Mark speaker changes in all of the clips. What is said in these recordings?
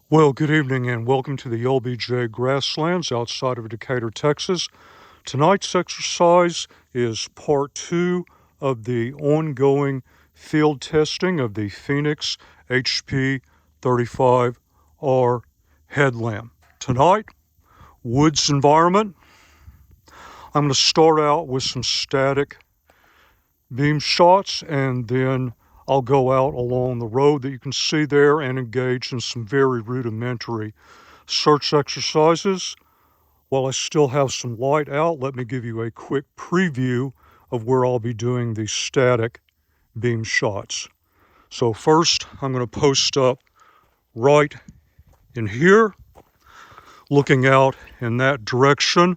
Speaker 1: Well, good evening and welcome to the LBJ Grasslands outside of Decatur, Texas. Tonight's exercise is part 2 of the ongoing field testing of the Fenix HP35R headlamp. Tonight, woods environment. I'm going to start out with some static beam shots, and then I'll go out along the road that you can see there and engage in some very rudimentary search exercises. While I still have some light out, let me give you a quick preview of where I'll be doing the static beam shots. So first, I'm going to post up right in here, looking out in that direction.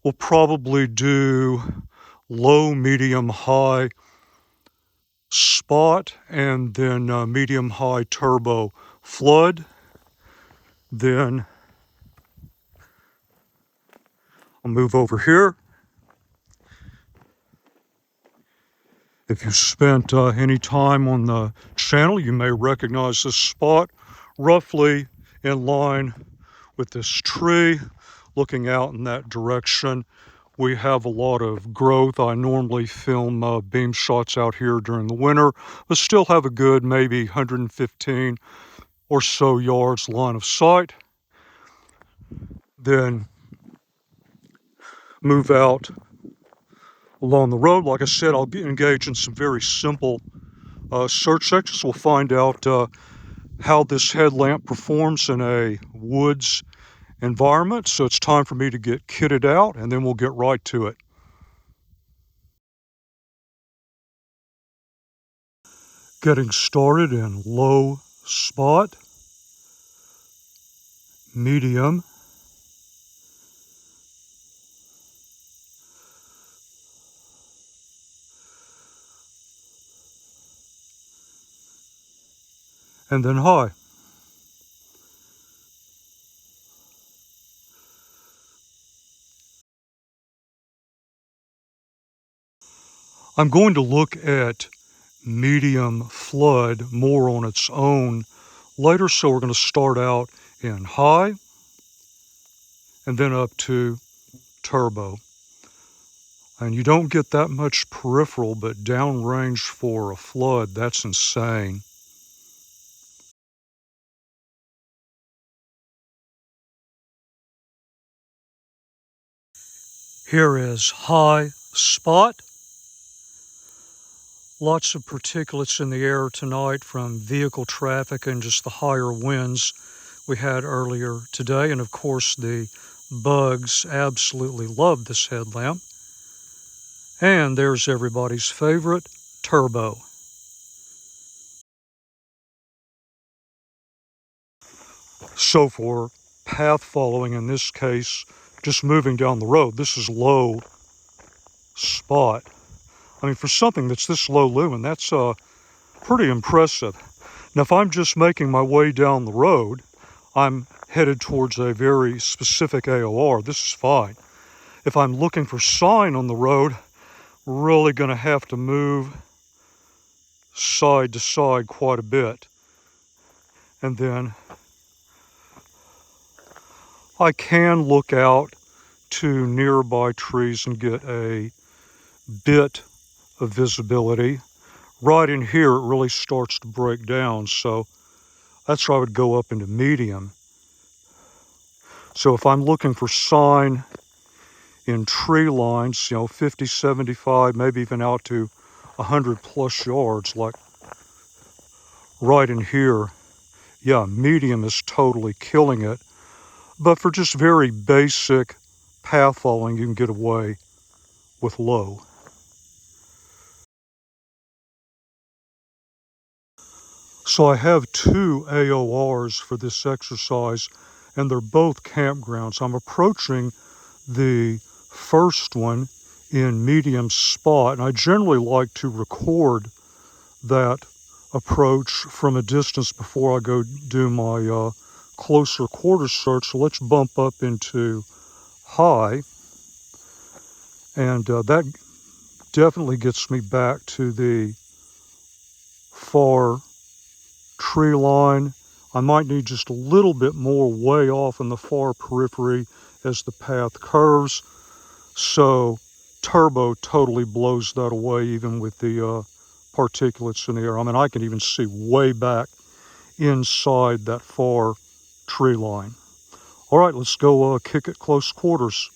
Speaker 1: We'll probably do low, medium, high spot, and then medium, high turbo flood. Then I'll move over here. If you spent any time on the channel, you may recognize this spot roughly in line with this tree. Looking out in that direction, we have a lot of growth. I normally film beam shots out here during the winter, but still have a good maybe 115 or so yards line of sight. Then move out along the road. Like I said, I'll engage in some very simple search sections. We'll find out how this headlamp performs in a woods environment. So it's time for me to get kitted out, and then we'll get right to it. Getting started in low spot, medium, and then high. I'm going to look at medium flood more on its own later, so we're going to start out in high and then up to turbo. And you don't get that much peripheral, but downrange for a flood, that's insane. Here is high spot. Lots of particulates in the air tonight from vehicle traffic and just the higher winds we had earlier today. And of course, the bugs absolutely love this headlamp. And there's everybody's favorite, turbo. So for path following, in this case, just moving down the road, this is low spot. I mean, for something that's this low lumen, that's pretty impressive. Now, if I'm just making my way down the road, I'm headed towards a very specific AOR. This is fine. If I'm looking for sign on the road, really going to have to move side to side quite a bit. And then I can look out to nearby trees and get a bit of visibility. Right in here, it really starts to break down, so that's where I would go up into medium. So if I'm looking for sign in tree lines, 50, 75, maybe even out to 100 plus yards, like right in here, yeah, medium is totally killing it. But for just very basic path following, you can get away with low. So I have two AORs for this exercise, and they're both campgrounds. I'm approaching the first one in medium spot, and I generally like to record that approach from a distance before I go do my closer quarter search. So let's bump up into high, and that definitely gets me back to the far tree line I might need just a little bit more way off in the far periphery as the path curves. So turbo totally blows that away, even with the particulates in the air. I mean, I can even see way back inside that far tree line. All right, let's go kick it close quarters.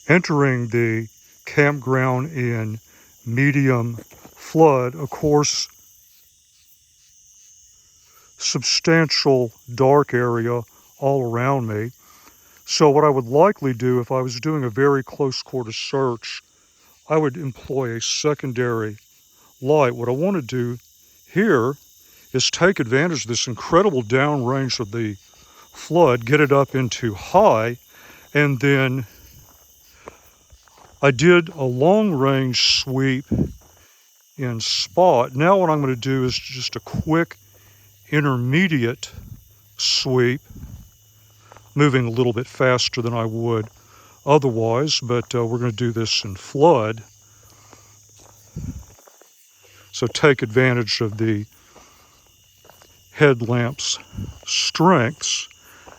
Speaker 1: Entering the campground in medium flood, of course, substantial dark area all around me. So what I would likely do if I was doing a very close quarter search, I would employ a secondary light. What I want to do here is take advantage of this incredible downrange of the flood, get it up into high, and then I did a long range sweep in spot. Now what I'm going to do is just a quick intermediate sweep, moving a little bit faster than I would otherwise, but we're going to do this in flood. So take advantage of the headlamp's strengths.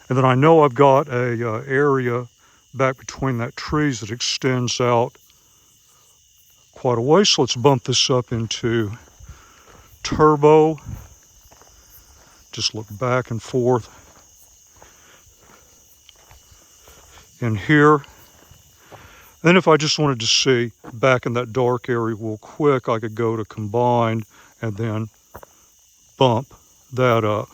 Speaker 1: And then I know I've got a area back between that trees that extends out quite a way. So let's bump this up into turbo. Just look back and forth in here. Then if I just wanted to see back in that dark area real quick, I could go to combined and then bump that up.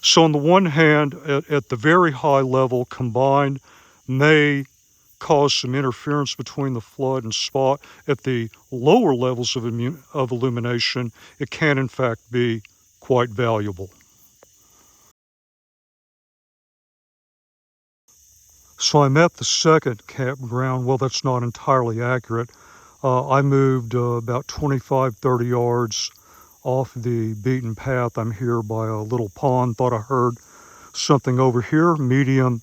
Speaker 1: So on the one hand, at the very high level, combined may cause some interference between the flood and spot. At the lower levels of illumination, it can in fact be quite valuable. So I'm at the second campground. Well, that's not entirely accurate. I moved about 25, 30 yards off the beaten path. I'm here by a little pond. Thought I heard something over here, medium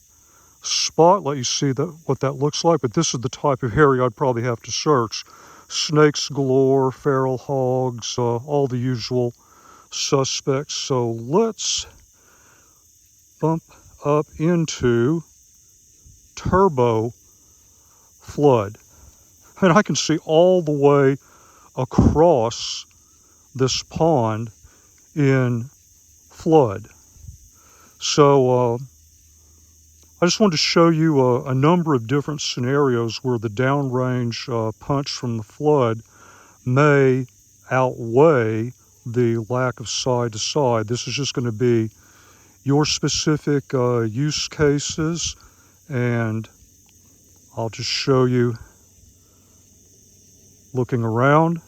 Speaker 1: spot. Let you see what that looks like, but this is the type of area I'd probably have to search. Snakes galore, feral hogs, all the usual suspects. So let's bump up into turbo flood. And I can see all the way across this pond in flood. So I just wanted to show you a number of different scenarios where the downrange punch from the flood may outweigh the lack of side to side. This is just going to be your specific use cases, and I'll just show you looking around.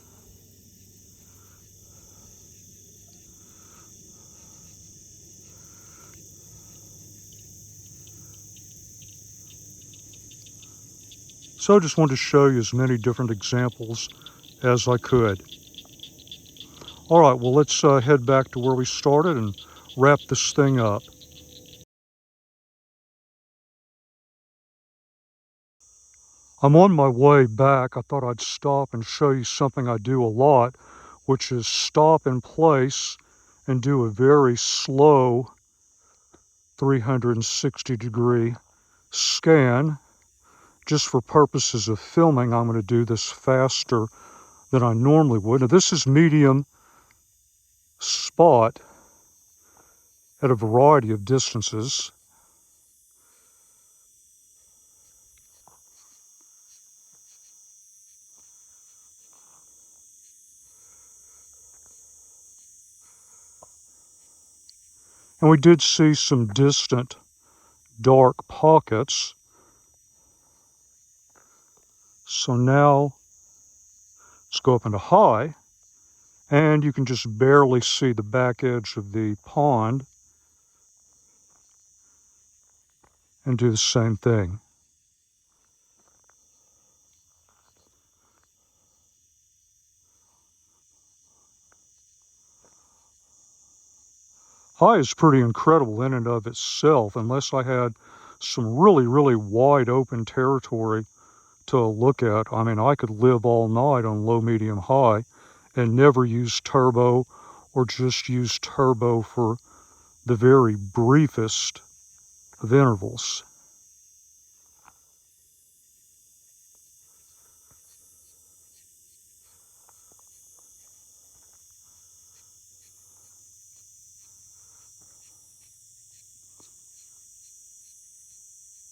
Speaker 1: So I just wanted to show you as many different examples as I could. All right, well, let's head back to where we started and wrap this thing up. I'm on my way back. I thought I'd stop and show you something I do a lot, which is stop in place and do a very slow 360-degree scan. Just for purposes of filming, I'm going to do this faster than I normally would. Now, this is medium spot at a variety of distances. And we did see some distant dark pockets. So now let's go up into high, and you can just barely see the back edge of the pond and do the same thing. High is pretty incredible in and of itself, unless I had some really, really wide open territory to look at. I mean, I could live all night on low, medium, high and never use turbo, or just use turbo for the very briefest of intervals.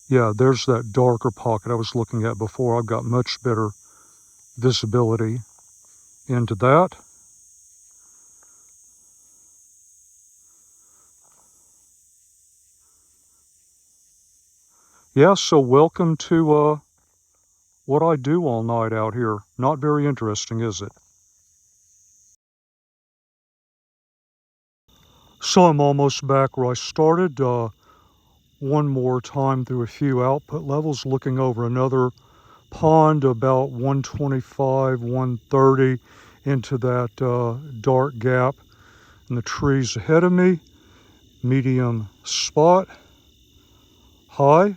Speaker 1: Yeah, there's that darker pocket I was looking at before. I've got much better visibility into that. Yeah, so welcome to what I do all night out here. Not very interesting, is it? So I'm almost back where I started. One more time through a few output levels, looking over another pond about 125, 130 into that dark gap in the trees ahead of me. Medium spot, high,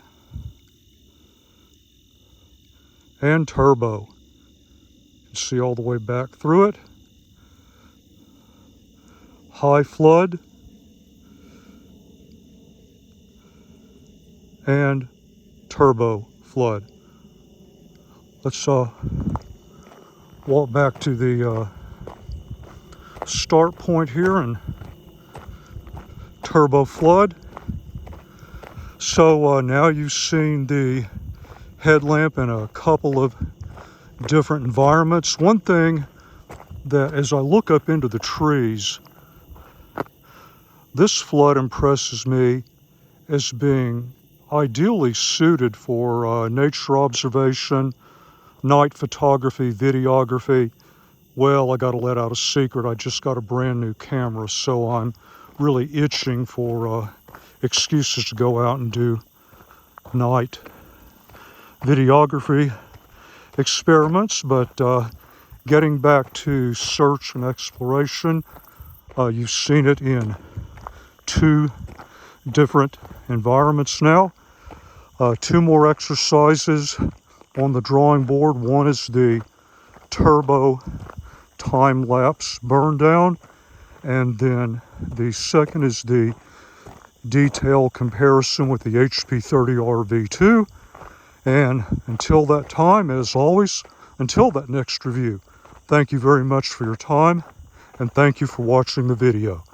Speaker 1: and turbo. You can see all the way back through it. High flood, and turbo flood. Let's walk back to the start point here and turbo flood. So now you've seen the headlamp in a couple of different environments. One thing that, as I look up into the trees, this flood impresses me as being ideally suited for nature observation, night photography, videography. Well, I got to let out a secret. I just got a brand new camera, so I'm really itching for excuses to go out and do night videography experiments. But getting back to search and exploration, you've seen it in two different environments now. Two more exercises on the drawing board. One is the turbo time-lapse burn down, and then the second is the detail comparison with the HP30R V2. And until that time, as always, until that next review, thank you very much for your time, and thank you for watching the video.